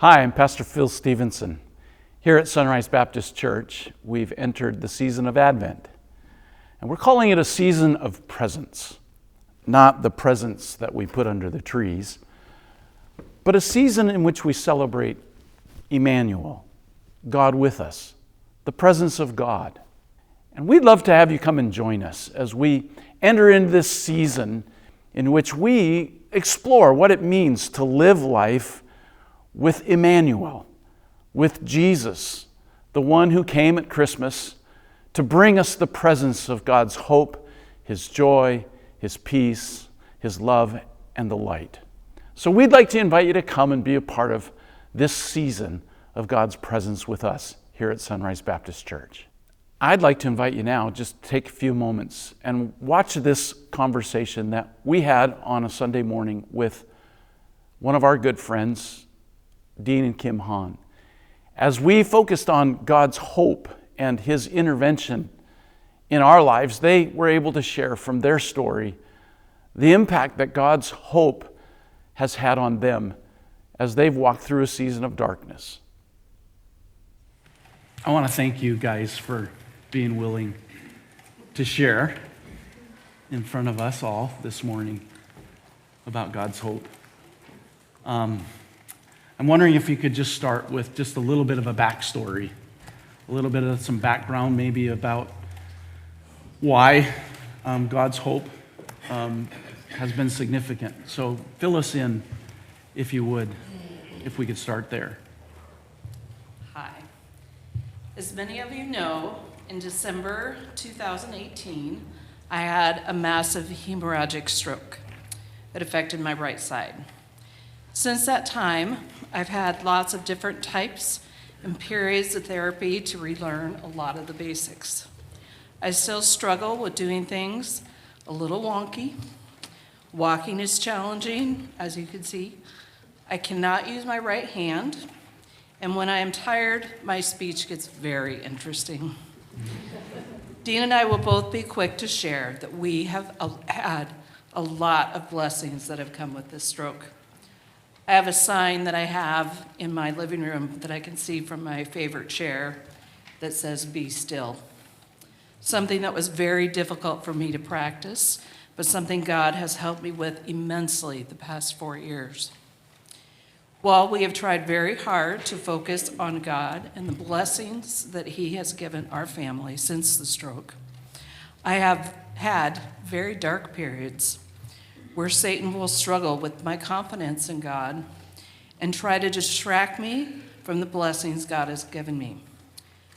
Hi, I'm Pastor Phil Stevenson. Here at Sunrise Baptist Church, we've entered the season of Advent. And we're calling it a season of presents. Not the presents that we put under the trees, but a season in which we celebrate Emmanuel, God with us, the presence of God. And we'd love to have you come and join us as we enter into this season in which we explore what it means to live life with Emmanuel, with Jesus, the one who came at Christmas to bring us the presence of God's hope, His joy, His peace, His love, and the light. So we'd like to invite you to come and be a part of this season of God's presence with us here at Sunrise Baptist Church. I'd like to invite you now, just take a few moments and watch this conversation that we had on a Sunday morning with one of our good friends, Dean and Kim Hahn. As we focused on God's hope and His intervention in our lives, they were able to share from their story the impact that God's hope has had on them as they've walked through a season of darkness. I want to thank you guys for being willing to share in front of us all this morning about God's hope. I'm wondering if you could just start with just a little bit of a backstory, a little bit of some background maybe about why God's hope has been significant. So fill us in, if you would, if we could start there. Hi. As many of you know, in December 2018, I had a massive hemorrhagic stroke that affected my right side. Since that time, I've had lots of different types and periods of therapy to relearn a lot of the basics. I still struggle with doing things a little wonky. Walking is challenging, as you can see. I cannot use my right hand, and when I am tired, my speech gets very interesting. Dean and I will both be quick to share that we have had a lot of blessings that have come with this stroke. I have a sign that I have in my living room that I can see from my favorite chair that says, "Be still." Something that was very difficult for me to practice, but something God has helped me with immensely the past 4 years. While we have tried very hard to focus on God and the blessings that He has given our family since the stroke, I have had very dark periods where Satan will struggle with my confidence in God and try to distract me from the blessings God has given me.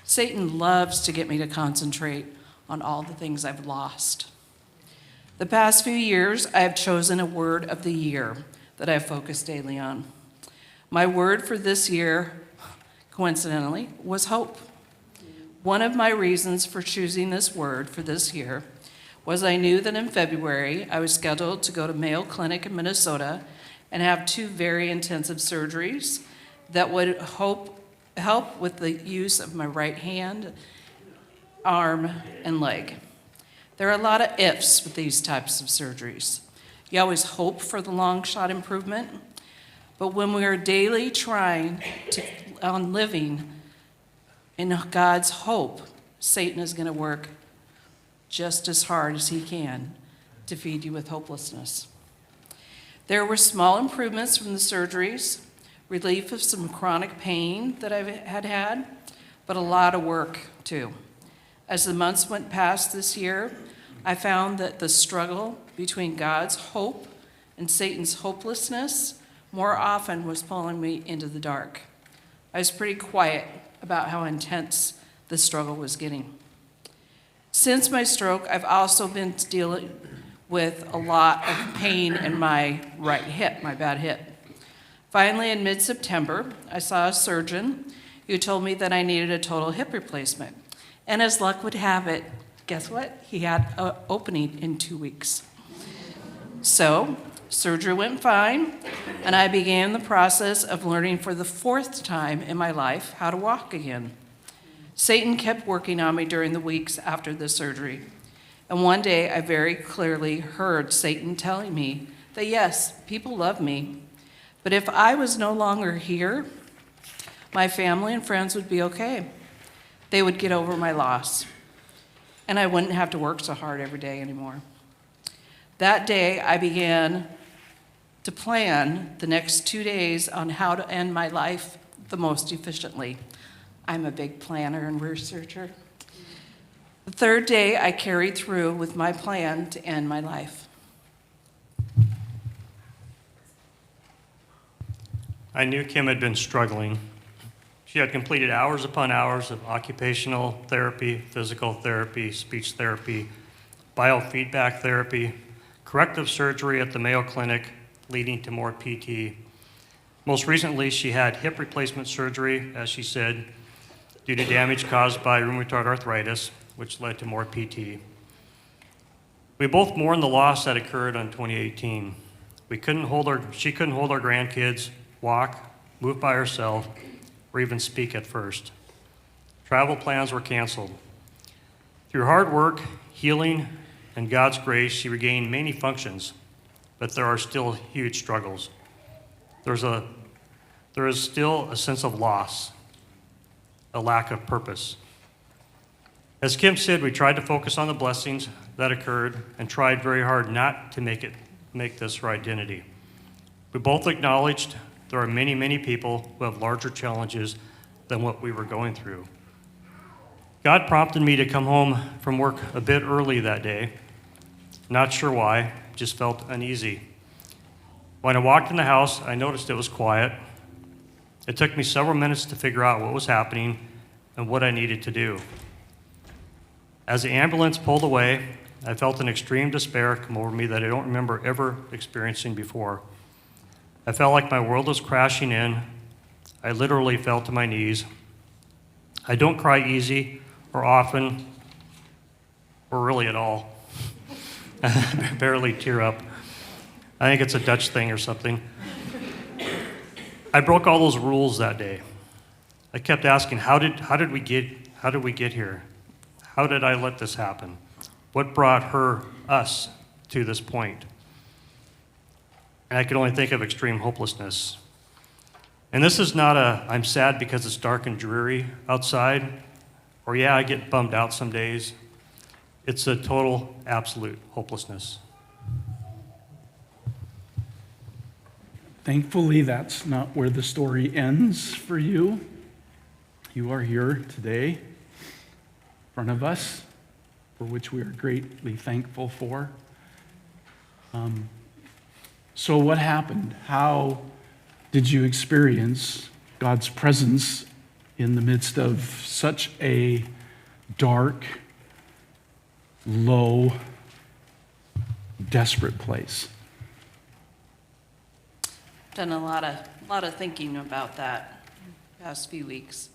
Satan loves to get me to concentrate on all the things I've lost. The past few years, I have chosen a word of the year that I focus daily on. My word for this year, coincidentally, was hope. One of my reasons for choosing this word for this year was I knew that in February I was scheduled to go to Mayo Clinic in Minnesota and have 2 very intensive surgeries that would help with the use of my right hand, arm, and leg. There are a lot of ifs with these types of surgeries. You always hope for the long shot improvement, but when we are daily trying on living in God's hope, Satan is going to work just as hard as he can to feed you with hopelessness. There were small improvements from the surgeries, relief of some chronic pain that I had, but a lot of work too. As the months went past this year, I found that the struggle between God's hope and Satan's hopelessness more often was pulling me into the dark. I was pretty quiet about how intense the struggle was getting. Since my stroke, I've also been dealing with a lot of pain in my right hip, my bad hip. Finally, in mid-September, I saw a surgeon who told me that I needed a total hip replacement. And as luck would have it, guess what? He had an opening in 2 weeks. So, surgery went fine, and I began the process of learning for the 4th time in my life how to walk again. Satan kept working on me during the weeks after the surgery. And one day I very clearly heard Satan telling me that yes, people love me, but if I was no longer here, my family and friends would be okay. They would get over my loss, and I wouldn't have to work so hard every day anymore. That day, I began to plan the next 2 days on how to end my life the most efficiently. I'm a big planner and researcher. The third day, I carried through with my plan to end my life. I knew Kim had been struggling. She had completed hours upon hours of occupational therapy, physical therapy, speech therapy, biofeedback therapy, corrective surgery at the Mayo Clinic, leading to more PT. Most recently, she had hip replacement surgery, as she said, due to damage caused by rheumatoid arthritis, which led to more PT. We both mourned the loss that occurred in 2018. She couldn't hold our grandkids, walk, move by herself, or even speak at first. Travel plans were canceled. Through hard work, healing, and God's grace, she regained many functions, but there are still huge struggles. There is still a sense of loss, a lack of purpose. As Kim said, we tried to focus on the blessings that occurred and tried very hard not to make this her identity. We both acknowledged there are many, many people who have larger challenges than what we were going through. God prompted me to come home from work a bit early that day. Not sure why, just felt uneasy. When I walked in the house, I noticed it was quiet. It took me several minutes to figure out what was happening and what I needed to do. As the ambulance pulled away, I felt an extreme despair come over me that I don't remember ever experiencing before. I felt like my world was crashing in. I literally fell to my knees. I don't cry easy or often, or really at all. I barely tear up. I think it's a Dutch thing or something. I broke all those rules that day. I kept asking, how did we get here? How did I let this happen? What brought us to this point? And I could only think of extreme hopelessness. And this is not I'm sad because it's dark and dreary outside, or yeah, I get bummed out some days. It's a total, absolute hopelessness. Thankfully, that's not where the story ends for you. You are here today in front of us, for which we are greatly thankful for. So what happened? How did you experience God's presence in the midst of such a dark, low, desperate place? Done a lot of thinking about that past few weeks.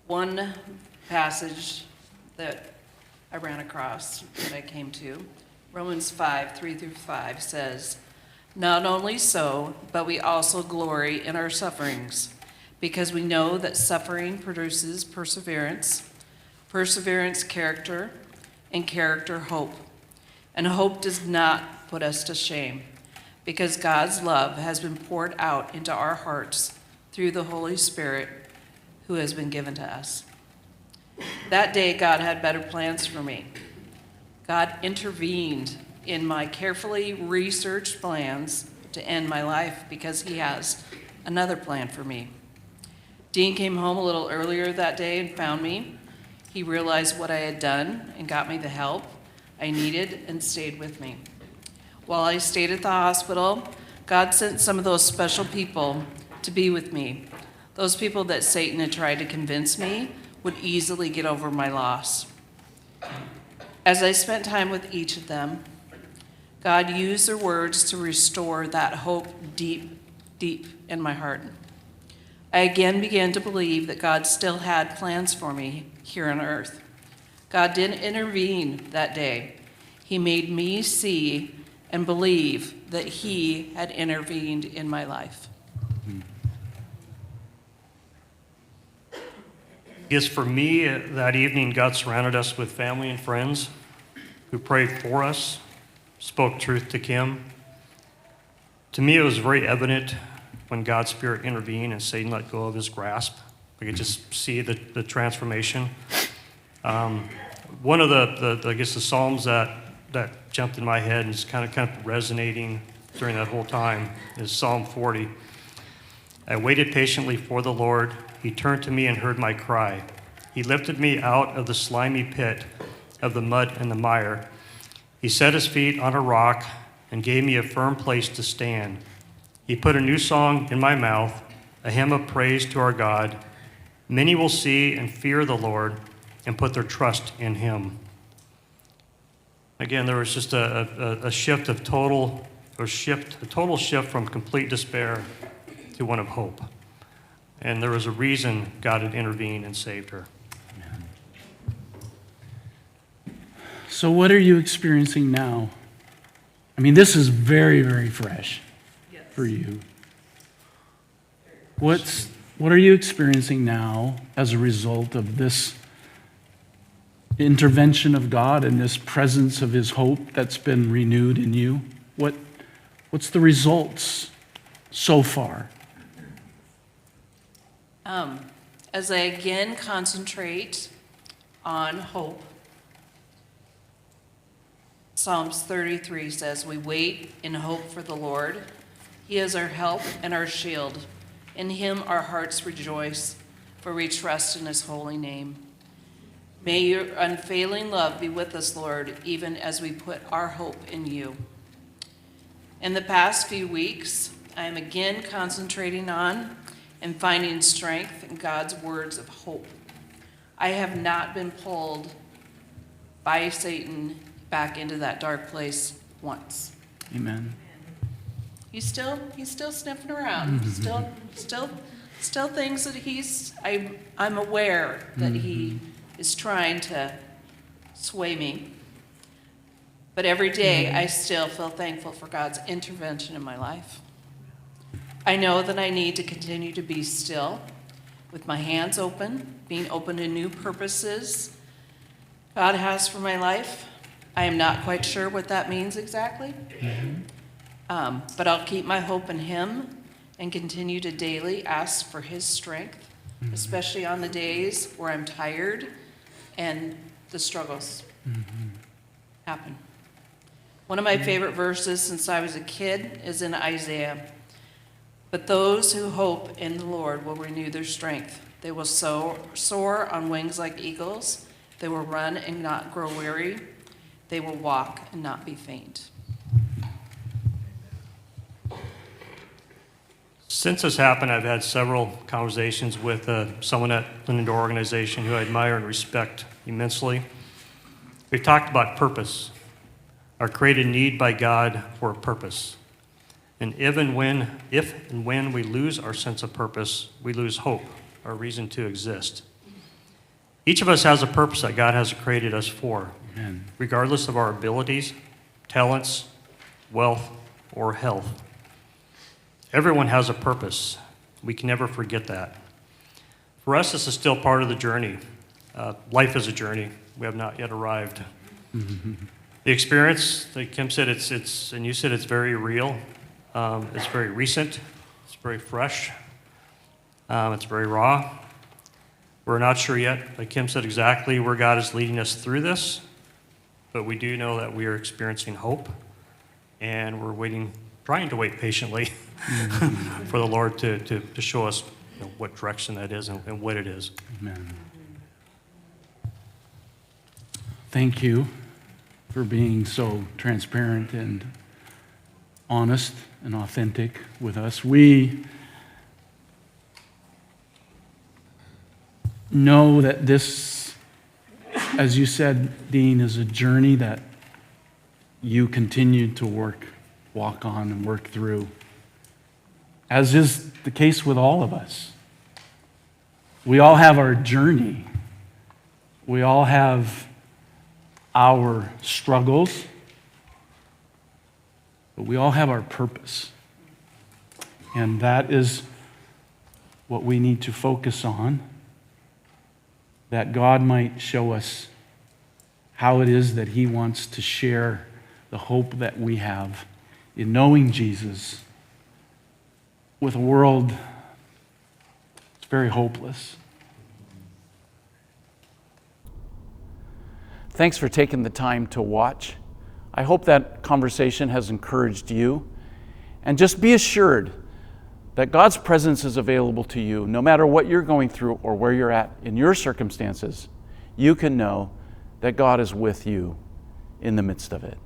One passage that I ran across, that I came to, Romans 5:3-5 says, "Not only so, but we also glory in our sufferings, because we know that suffering produces perseverance, perseverance character, and character hope. And hope does not put us to shame, because God's love has been poured out into our hearts through the Holy Spirit who has been given to us." That day, God had better plans for me. God intervened in my carefully researched plans to end my life because he has another plan for me. Dean came home a little earlier that day and found me. He realized what I had done and got me the help I needed and stayed with me. While I stayed at the hospital, God sent some of those special people to be with me. Those people that Satan had tried to convince me would easily get over my loss. As I spent time with each of them, God used their words to restore that hope deep, deep in my heart. I again began to believe that God still had plans for me here on earth. God didn't intervene that day. He made me see and believe that he had intervened in my life. Yes, for me, that evening, God surrounded us with family and friends who prayed for us, spoke truth to Kim. To me, it was very evident when God's Spirit intervened and Satan let go of his grasp. We could just see the transformation. One of the I guess the Psalms that jumped in my head and is kind of resonating during that whole time is Psalm 40. I waited patiently for the Lord. He turned to me and heard my cry. He lifted me out of the slimy pit of the mud and the mire. He set his feet on a rock and gave me a firm place to stand. He put a new song in my mouth, a hymn of praise to our God. Many will see and fear the Lord and put their trust in him. Again, there was just a total shift from complete despair to one of hope. And there was a reason God had intervened and saved her. So what are you experiencing now? I mean, this is very, very fresh for you. What are you experiencing now as a result of this intervention of God and this presence of his hope that's been renewed in you? What's the results so far? As I again concentrate on hope, Psalms 33 says, "We wait in hope for the Lord. He is our help and our shield. In him our hearts rejoice, for we trust in his holy name." May your unfailing love be with us, Lord, even as we put our hope in you. In the past few weeks, I am again concentrating on and finding strength in God's words of hope. I have not been pulled by Satan back into that dark place once. Amen. He's still sniffing around. Still things that I'm aware that he is trying to sway me. But every day I still feel thankful for God's intervention in my life. I know that I need to continue to be still with my hands open, being open to new purposes God has for my life. I am not quite sure what that means exactly. But I'll keep my hope in him and continue to daily ask for his strength, especially on the days where I'm tired and the struggles happen. One of my favorite verses since I was a kid is in Isaiah. "But those who hope in the Lord will renew their strength. They will soar on wings like eagles. They will run and not grow weary. They will walk and not be faint." Since this happened, I've had several conversations with someone at an indoor organization who I admire and respect immensely. We've talked about purpose, our created need by God for a purpose. And if and when we lose our sense of purpose, we lose hope, our reason to exist. Each of us has a purpose that God has created us for, regardless of our abilities, talents, wealth, or health. Everyone has a purpose. We can never forget that. For us, this is still part of the journey. Life is a journey. We have not yet arrived. The experience, like Kim said, and you said it's very real. It's very recent. It's very fresh. It's very raw. We're not sure yet, like Kim said, exactly where God is leading us through this, but we do know that we are experiencing hope, and we're trying to wait patiently for the Lord to show us what direction that is and what it is. Amen. Thank you for being so transparent and honest and authentic with us. We know that this, as you said, Dean, is a journey that you continue to walk on and work through, as is the case with all of us. We all have our journey. We all have our struggles, but we all have our purpose. And that is what we need to focus on, that God might show us how it is that He wants to share the hope that we have in knowing Jesus with a world that's very hopeless. Thanks for taking the time to watch. I hope that conversation has encouraged you. And just be assured that God's presence is available to you no matter what you're going through or where you're at in your circumstances. You can know that God is with you in the midst of it.